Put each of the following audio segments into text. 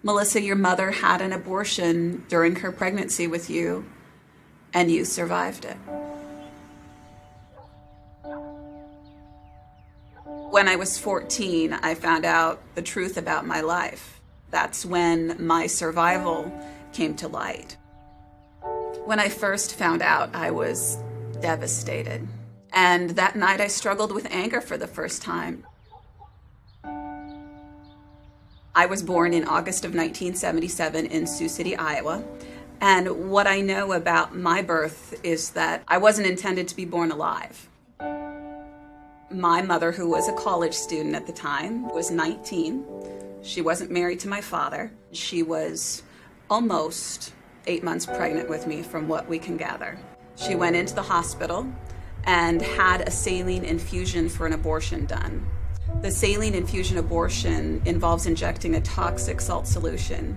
Melissa, your mother had an abortion during her pregnancy with you, and you survived it. When I was 14, I found out the truth about my life. That's when my survival came to light. When I first found out, I was devastated. And that night I struggled with anger for the first time. I was born in August of 1977 in Sioux City, Iowa. And what I know about my birth is that I wasn't intended to be born alive. My mother, who was a college student at the time, was 19. She wasn't married to my father. She was almost 8 months pregnant with me, from what we can gather. She went into the hospital and had a saline infusion for an abortion done. The saline infusion abortion involves injecting a toxic salt solution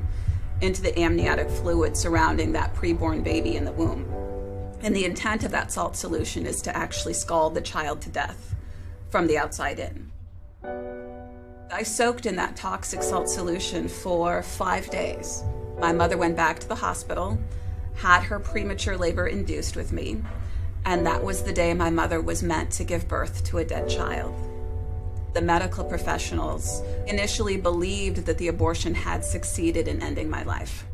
into the amniotic fluid surrounding that preborn baby in the womb. And the intent of that salt solution is to actually scald the child to death from the outside in. I soaked in that toxic salt solution for 5 days. My mother went back to the hospital, had her premature labor induced with me, and that was the day my mother was meant to give birth to a dead child. The medical professionals initially believed that the abortion had succeeded in ending my life.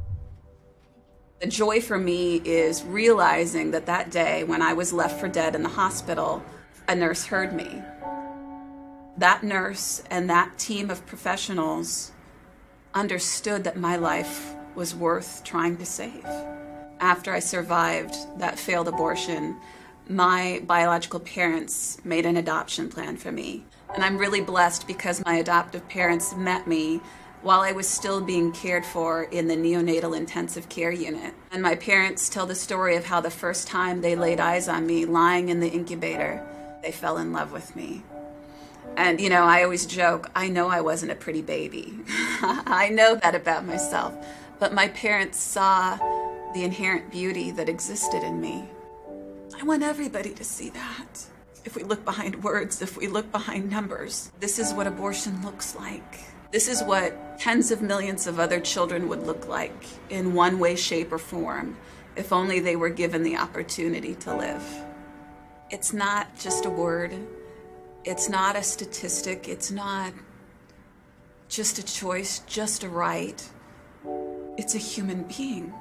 The joy for me is realizing that that day when I was left for dead in the hospital, a nurse heard me. That nurse and that team of professionals understood that my life was worth trying to save. After I survived that failed abortion, my biological parents made an adoption plan for me. And I'm really blessed because my adoptive parents met me while I was still being cared for in the neonatal intensive care unit. And my parents tell the story of how the first time they laid eyes on me lying in the incubator, they fell in love with me. And, you know, I always joke, I know I wasn't a pretty baby. I know that about myself. But my parents saw the inherent beauty that existed in me. I want everybody to see that. If we look behind words, if we look behind numbers, this is what abortion looks like. This is what tens of millions of other children would look like in one way, shape, or form, if only they were given the opportunity to live. It's not just a word. It's not a statistic. It's not just a choice, just a right. It's a human being.